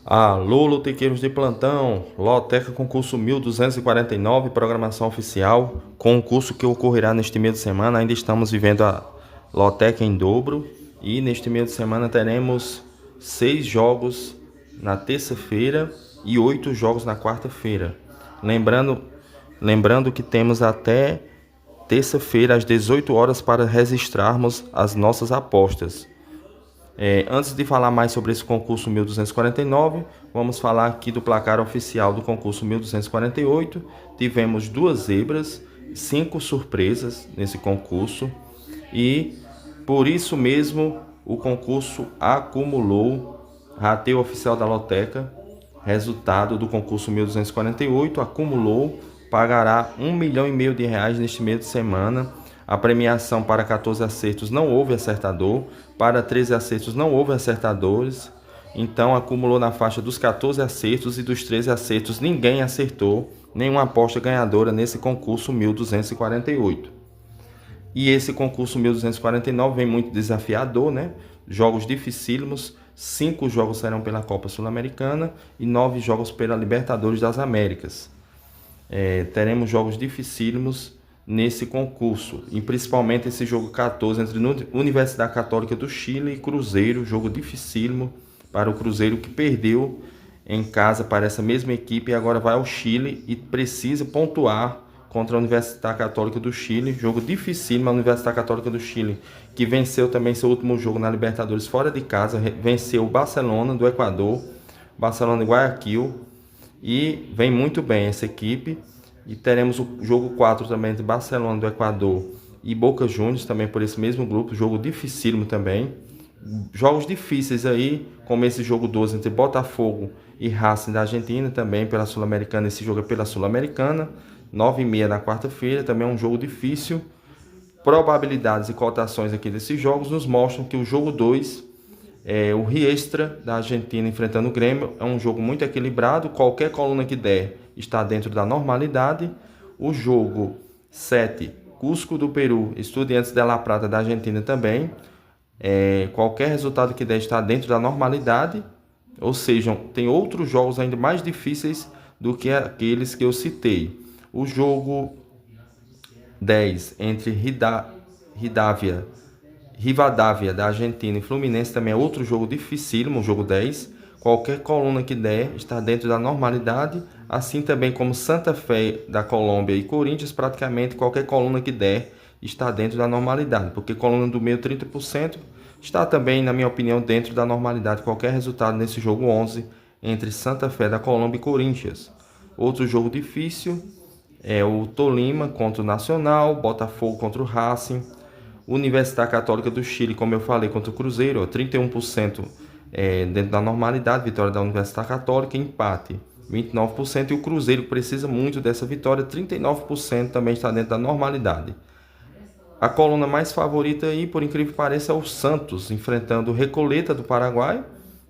Alô, lotequeiros de plantão, Loteca Concurso 1249, programação oficial, concurso que ocorrerá neste meio de semana. Ainda estamos vivendo a Loteca em dobro e neste meio de semana teremos 6 jogos na terça-feira e 8 jogos na quarta-feira. Lembrando que temos até terça-feira às 18 horas para registrarmos as nossas apostas. Antes de falar mais sobre esse concurso 1249, vamos falar aqui do placar oficial do concurso 1248. Tivemos 2 zebras, 5 surpresas nesse concurso e por isso mesmo o concurso acumulou, rateio oficial da Loteca, resultado do concurso 1248, acumulou, pagará R$1,5 milhão neste meio de semana. A premiação para 14 acertos não houve acertador, para 13 acertos não houve acertadores, então acumulou na faixa dos 14 acertos e dos 13 acertos ninguém acertou nenhuma aposta ganhadora nesse concurso 1248. E esse concurso 1249 vem muito desafiador, né? Jogos dificílimos, 5 jogos serão pela Copa Sul-Americana e 9 jogos pela Libertadores das Américas. Teremos jogos dificílimos nesse concurso, e principalmente esse jogo 14 entre Universidade Católica do Chile e Cruzeiro, jogo dificílimo para o Cruzeiro, que perdeu em casa para essa mesma equipe e agora vai ao Chile e precisa pontuar contra a Universidade Católica do Chile, jogo dificílimo. A Universidade Católica do Chile, que venceu também seu último jogo na Libertadores fora de casa, venceu o Barcelona do Equador, Barcelona de Guayaquil, e vem muito bem essa equipe. E teremos o jogo 4 também entre Barcelona do Equador e Boca Juniors, também por esse mesmo grupo, jogo dificílimo também. Jogos difíceis aí, como esse jogo 12 entre Botafogo e Racing da Argentina, também pela Sul-Americana. Esse jogo é pela Sul-Americana, 9h30 na quarta-feira, também é um jogo difícil. Probabilidades e cotações aqui desses jogos nos mostram que o jogo 2, o Riestra da Argentina enfrentando o Grêmio, é um jogo muito equilibrado, qualquer coluna que der está dentro da normalidade. O jogo 7, Cusco do Peru, Estudiantes de La Plata da Argentina também, qualquer resultado que der está dentro da normalidade, ou seja, tem outros jogos ainda mais difíceis do que aqueles que eu citei. O jogo 10 entre Rivadavia da Argentina e Fluminense também é outro jogo dificílimo, o jogo 10. Qualquer coluna que der está dentro da normalidade, assim também como Santa Fé da Colômbia e Corinthians, praticamente qualquer coluna que der está dentro da normalidade, porque coluna do meio 30% está também, na minha opinião, dentro da normalidade. Qualquer resultado nesse jogo 11 entre Santa Fé da Colômbia e Corinthians. Outro jogo difícil é o Tolima contra o Nacional, Botafogo contra o Racing, Universidade Católica do Chile, como eu falei, contra o Cruzeiro, 31% dentro da normalidade, vitória da Universidade Católica, empate 29%, e o Cruzeiro precisa muito dessa vitória, 39% também está dentro da normalidade. A coluna mais favorita aí, por incrível que pareça, é o Santos, enfrentando o Recoleta do Paraguai,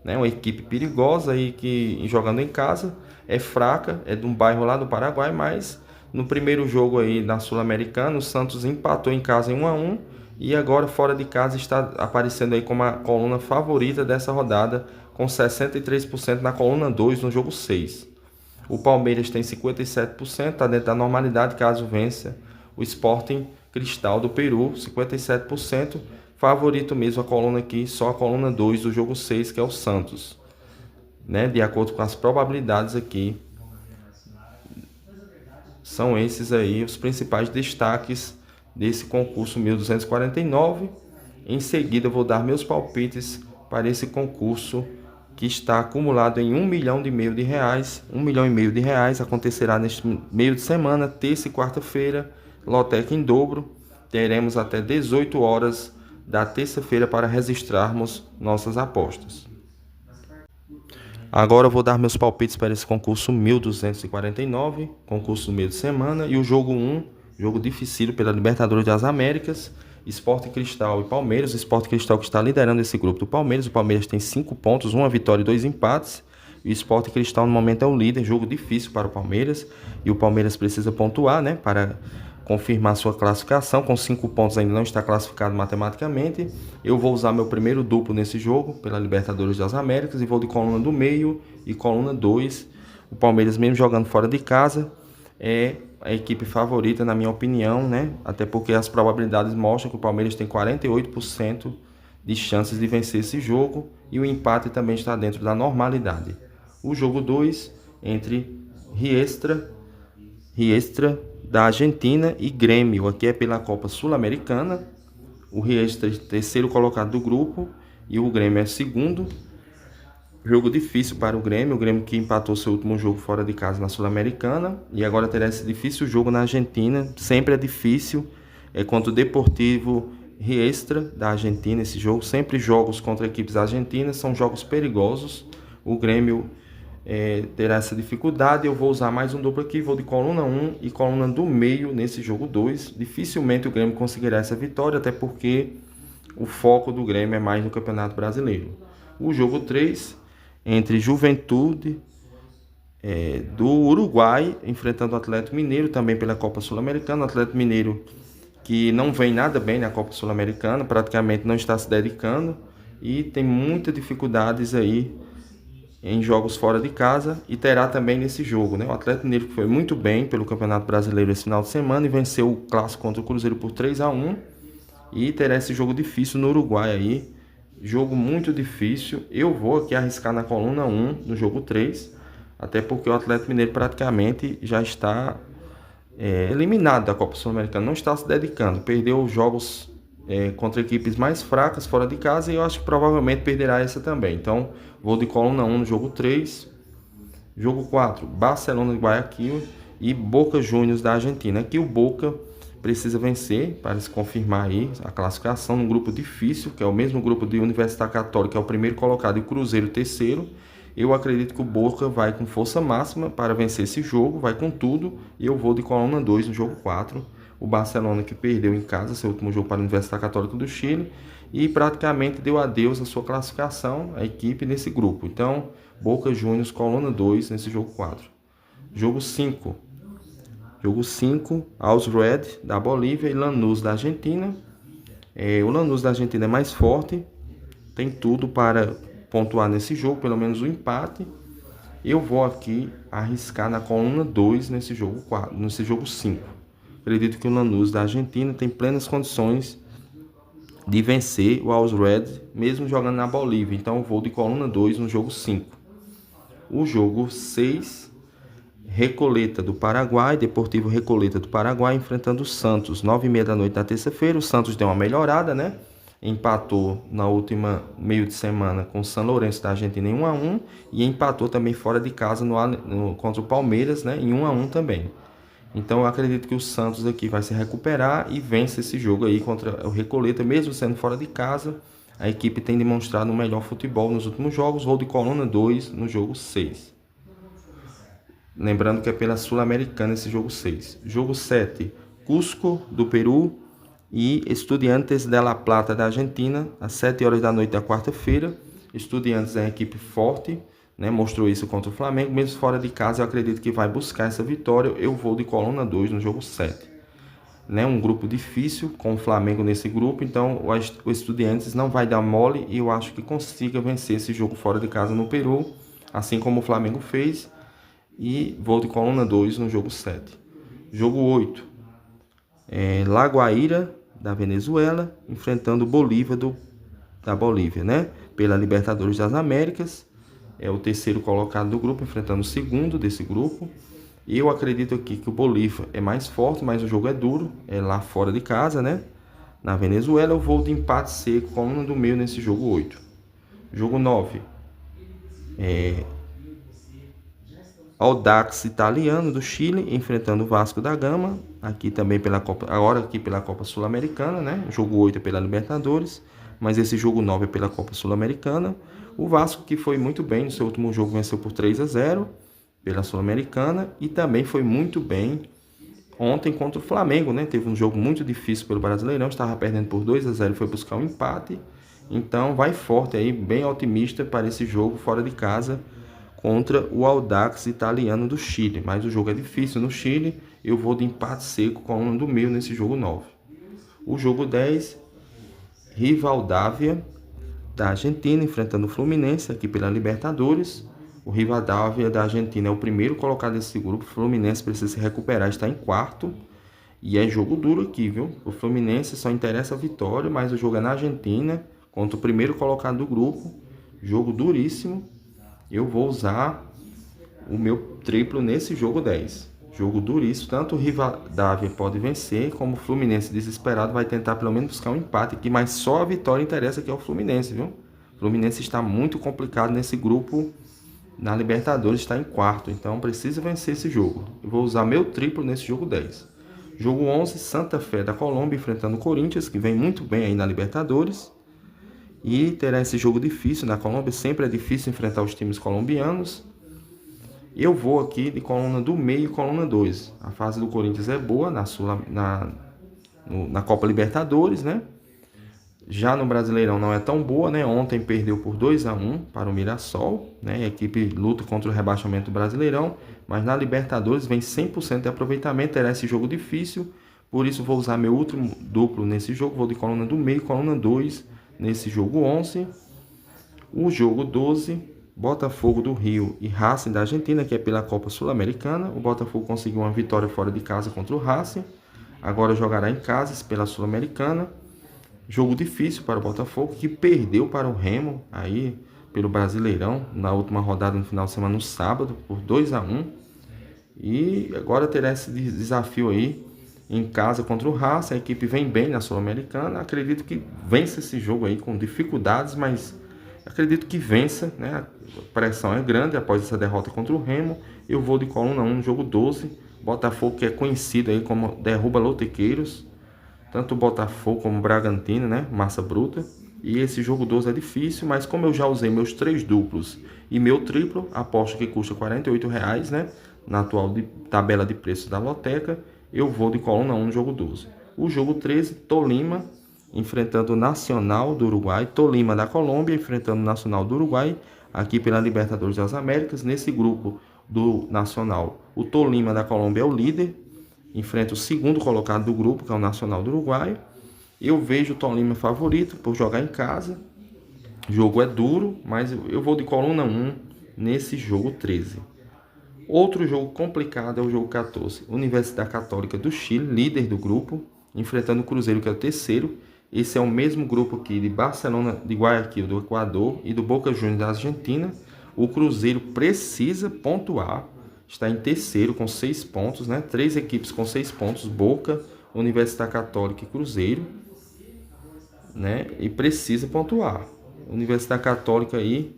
né? Uma equipe perigosa aí que, jogando em casa, é fraca, é de um bairro lá do Paraguai, mas no primeiro jogo aí na Sul-Americana, o Santos empatou em casa em 1-1, e agora fora de casa está aparecendo aí como a coluna favorita dessa rodada, com 63% na coluna 2 no jogo 6. O Palmeiras tem 57%, está dentro da normalidade caso vença o Sporting Cristal do Peru, 57%. Favorito mesmo a coluna aqui, só a coluna 2 do jogo 6, que é o Santos, né? De acordo com as probabilidades aqui, são esses aí os principais destaques desse concurso 1249. Em seguida, vou dar meus palpites para esse concurso que está acumulado em R$1,5 milhão. R$1,5 milhão acontecerá neste meio de semana, terça e quarta-feira, Loteca em dobro. Teremos até 18 horas da terça-feira para registrarmos nossas apostas. Agora eu vou dar meus palpites para esse concurso 1249, concurso do meio de semana, e o jogo 1, jogo difícil pela Libertadores das Américas, Sport Cristal e Palmeiras. O Sport Cristal que está liderando esse grupo do Palmeiras. O Palmeiras tem 5 pontos, 1 vitória e 2 empates. E o Sport Cristal no momento é o líder, jogo difícil para o Palmeiras. E o Palmeiras precisa pontuar, né, para confirmar sua classificação. Com 5 pontos ainda não está classificado matematicamente. Eu vou usar meu primeiro duplo nesse jogo, pela Libertadores das Américas, e vou de coluna do meio e coluna 2. O Palmeiras, mesmo jogando fora de casa, é a equipe favorita, na minha opinião, né? Até porque as probabilidades mostram que o Palmeiras tem 48% de chances de vencer esse jogo, e o empate também está dentro da normalidade. O jogo 2, entre Riestra da Argentina e Grêmio, aqui é pela Copa Sul-Americana. O Riestra é terceiro colocado do grupo e o Grêmio é segundo. Jogo difícil para o Grêmio que empatou seu último jogo fora de casa na Sul-Americana e agora terá esse difícil jogo na Argentina. Sempre é difícil, é contra o Deportivo Riestra da Argentina esse jogo. Sempre jogos contra equipes argentinas são jogos perigosos. O Grêmio terá essa dificuldade. Eu vou usar mais um duplo aqui, vou de coluna 1 e coluna do meio nesse jogo 2. Dificilmente o Grêmio conseguirá essa vitória, até porque o foco do Grêmio é mais no Campeonato Brasileiro. O jogo 3, entre Juventude do Uruguai, enfrentando o Atlético Mineiro, também pela Copa Sul-Americana. O Atlético Mineiro que não vem nada bem na Copa Sul-Americana, praticamente não está se dedicando e tem muitas dificuldades aí em jogos fora de casa, e terá também nesse jogo, né? O Atlético Mineiro foi muito bem pelo Campeonato Brasileiro esse final de semana e venceu o clássico contra o Cruzeiro por 3-1, e terá esse jogo difícil no Uruguai aí, jogo muito difícil. Eu vou aqui arriscar na coluna 1 no jogo 3, até porque o Atlético Mineiro praticamente já está eliminado da Copa Sul-Americana, não está se dedicando, perdeu os jogos contra equipes mais fracas fora de casa, e eu acho que provavelmente perderá essa também. Então vou de coluna 1 no jogo 3. Jogo 4, Barcelona de Guayaquil e Boca Juniors da Argentina. Aqui o Boca precisa vencer para se confirmar aí a classificação num grupo difícil, que é o mesmo grupo de Universidade Católica, que é o primeiro colocado, e o Cruzeiro terceiro. Eu acredito que o Boca vai com força máxima para vencer esse jogo, vai com tudo, e eu vou de coluna 2 no jogo 4. O Barcelona, que perdeu em casa seu último jogo para a Universidade Católica do Chile e praticamente deu adeus à sua classificação, a equipe nesse grupo. Então, Boca Juniors, coluna 2 nesse jogo 4. Jogo 5. Jogo 5, Always Red da Bolívia e Lanús da Argentina. O Lanús da Argentina é mais forte, tem tudo para pontuar nesse jogo, pelo menos o empate. Eu vou aqui arriscar na coluna 2 nesse jogo 4, nesse jogo 5. Acredito que o Lanús da Argentina tem plenas condições de vencer o Always Red, mesmo jogando na Bolívia. Então eu vou de coluna 2 no jogo 5. O jogo 6, Recoleta do Paraguai, Deportivo Recoleta do Paraguai, enfrentando o Santos, 9h30 da noite na terça-feira. O Santos deu uma melhorada, né? Empatou na última meio de semana com o São Lourenço da Argentina em 1-1 e empatou também fora de casa contra o Palmeiras, né? Em 1-1 também. Então eu acredito que o Santos aqui vai se recuperar e vence esse jogo aí contra o Recoleta, mesmo sendo fora de casa. A equipe tem demonstrado um melhor futebol nos últimos jogos. Vou de coluna 2 no jogo 6. Lembrando que é pela Sul-Americana esse jogo 6. Jogo 7, Cusco do Peru e Estudiantes de La Plata da Argentina, às 7h da noite da quarta-feira. Estudiantes é uma equipe forte, né? Mostrou isso contra o Flamengo, mesmo fora de casa. Eu acredito que vai buscar essa vitória. Eu vou de coluna 2 no jogo 7. Né? Um grupo difícil com o Flamengo nesse grupo, então o Estudiantes não vai dar mole e eu acho que consiga vencer esse jogo fora de casa no Peru, assim como o Flamengo fez. E vou de coluna 2 no jogo 7. Jogo 8, La Guaira da Venezuela enfrentando o Bolívar da Bolívia, né? Pela Libertadores das Américas. É o terceiro colocado do grupo, enfrentando o segundo desse grupo. Eu acredito aqui que o Bolívar é mais forte, mas o jogo é duro, é lá fora de casa, né? Na Venezuela. Eu vou de empate seco, coluna do meio nesse jogo 8. Jogo 9, Audax italiano do Chile enfrentando o Vasco da Gama, aqui também pela Copa, agora aqui pela Copa Sul-Americana, né? O jogo 8 é pela Libertadores, mas esse jogo 9 é pela Copa Sul-Americana. O Vasco, que foi muito bem no seu último jogo, venceu por 3-0 pela Sul-Americana e também foi muito bem ontem contra o Flamengo, né? Teve um jogo muito difícil pelo Brasileirão, estava perdendo por 2-0 e foi buscar um empate. Então vai forte aí, bem otimista para esse jogo fora de casa contra o Audax Italiano do Chile. Mas o jogo é difícil no Chile. Eu vou de empate seco com a coluna do meio nesse jogo 9. O jogo 10, Rivadavia da Argentina enfrentando o Fluminense aqui pela Libertadores. O Rivadavia da Argentina é o primeiro colocado desse grupo. O Fluminense precisa se recuperar, está em quarto. E é jogo duro aqui, viu? O Fluminense só interessa a vitória, mas o jogo é na Argentina, contra o primeiro colocado do grupo. Jogo duríssimo. Eu vou usar o meu triplo nesse jogo 10. Jogo duríssimo. Tanto o Rivadavia pode vencer, como o Fluminense desesperado vai tentar pelo menos buscar um empate aqui, mas só a vitória interessa que é o Fluminense, viu? O Fluminense está muito complicado nesse grupo. Na Libertadores está em quarto, então precisa vencer esse jogo. Eu vou usar meu triplo nesse jogo 10. Jogo 11, Santa Fé da Colômbia enfrentando o Corinthians, que vem muito bem aí na Libertadores. E terá esse jogo difícil na Colômbia, sempre é difícil enfrentar os times colombianos. Eu vou aqui de coluna do meio e coluna 2. A fase do Corinthians é boa na Copa Libertadores, né? Já no Brasileirão não é tão boa, né? Ontem perdeu por 2-1 para o Mirassol, né? A equipe luta contra o rebaixamento do Brasileirão, mas na Libertadores vem 100% de aproveitamento, terá esse jogo difícil, por isso vou usar meu último duplo nesse jogo, vou de coluna do meio, coluna 2 nesse jogo 11. O jogo 12, Botafogo do Rio e Racing da Argentina, que é pela Copa Sul-Americana. O Botafogo conseguiu uma vitória fora de casa contra o Racing, agora jogará em casa pela Sul-Americana. Jogo difícil para o Botafogo, que perdeu para o Remo aí pelo Brasileirão na última rodada no final de semana, no sábado, por 2-1. E agora terá esse desafio aí em casa contra o Racing. A equipe vem bem na Sul-Americana. Acredito que vença esse jogo aí com dificuldades, mas acredito que vença, né? A pressão é grande após essa derrota contra o Remo. Eu vou de coluna 1 no jogo 12. Botafogo, que é conhecido aí como derruba lotequeiros. Tanto o Botafogo como o Bragantino, né? Massa bruta. E esse jogo 12 é difícil, mas como eu já usei meus 3 duplos e meu triplo, aposto que custa R$ 48,00, né? Na atual tabela de preços da loteca, eu vou de coluna 1 no jogo 12. O jogo 13, Tolima enfrentando o Nacional do Uruguai. Tolima da Colômbia enfrentando o Nacional do Uruguai, aqui pela Libertadores das Américas. Nesse grupo do Nacional, o Tolima da Colômbia é o líder, enfrenta o segundo colocado do grupo, que é o Nacional do Uruguai. Eu vejo o Tolima favorito por jogar em casa. O jogo é duro, mas eu vou de coluna 1 nesse jogo 13. Outro jogo complicado é o jogo 14. Universidade Católica do Chile, líder do grupo, enfrentando o Cruzeiro, que é o terceiro. Esse é o mesmo grupo aqui de Barcelona de Guayaquil, do Equador, e do Boca Juniors da Argentina. O Cruzeiro precisa pontuar. Está em terceiro com 6 pontos, né? 3 equipes com 6 pontos, Boca, Universidade Católica e Cruzeiro, né? E precisa pontuar. Universidade Católica aí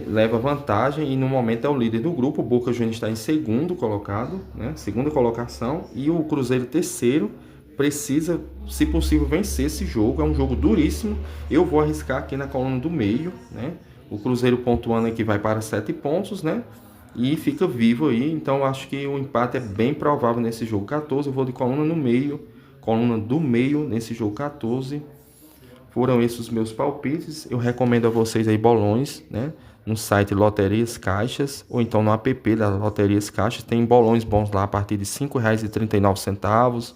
leva vantagem e no momento é o líder do grupo. O Boca Juniors está em segundo colocado, né? Segunda colocação, e o Cruzeiro terceiro. Precisa, se possível, vencer esse jogo. É um jogo duríssimo. Eu vou arriscar aqui na coluna do meio, né? O Cruzeiro pontuando aqui vai para 7 pontos, né? E fica vivo aí, então acho que o empate é bem provável nesse jogo 14. Eu vou de coluna no meio, coluna do meio nesse jogo 14. Foram esses os meus palpites. Eu recomendo a vocês aí bolões, né? No site Loterias Caixas, ou então no app da Loterias Caixas. Tem bolões bons lá a partir de R$ 5,39.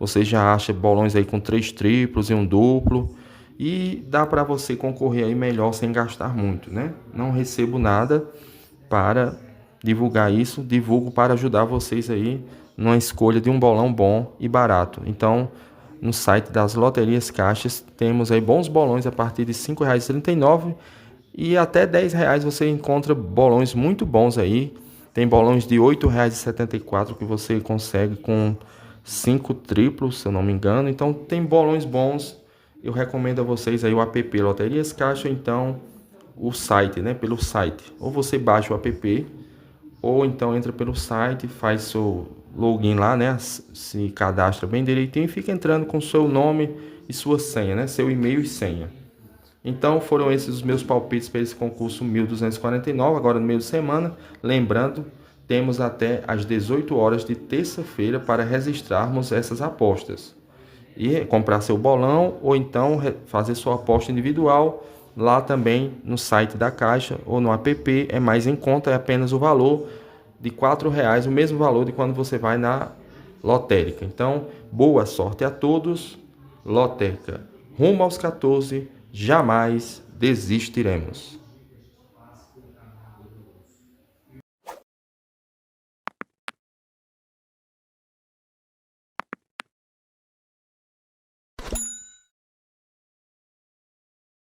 Você já acha bolões aí com 3 triplos e um duplo. E dá para você concorrer aí melhor sem gastar muito, né? Não recebo nada para divulgar isso, divulgo para ajudar vocês aí numa escolha de um bolão bom e barato. Então, no site das Loterias Caixas, temos aí bons bolões a partir de R$ 5,39 e até R$ 10,00 você encontra bolões muito bons aí. Tem bolões de R$ 8,74 que você consegue com 5 triplos, se eu não me engano. Então, tem bolões bons. Eu recomendo a vocês aí o app Loterias Caixas, ou então o site, né? Pelo site. Ou você baixa o app, ou então entra pelo site, faz seu login lá, né? Se cadastra bem direitinho e fica entrando com seu nome e sua senha, né? Seu e-mail e senha. Então foram esses os meus palpites para esse concurso 1249, agora no meio de semana. Lembrando, temos até às 18 horas de terça-feira para registrarmos essas apostas. E comprar seu bolão ou então fazer sua aposta individual lá também no site da Caixa ou no app é mais em conta, é apenas o valor de R$ 4,00, o mesmo valor de quando você vai na lotérica. Então, boa sorte a todos. Lotérica, rumo aos 14, jamais desistiremos.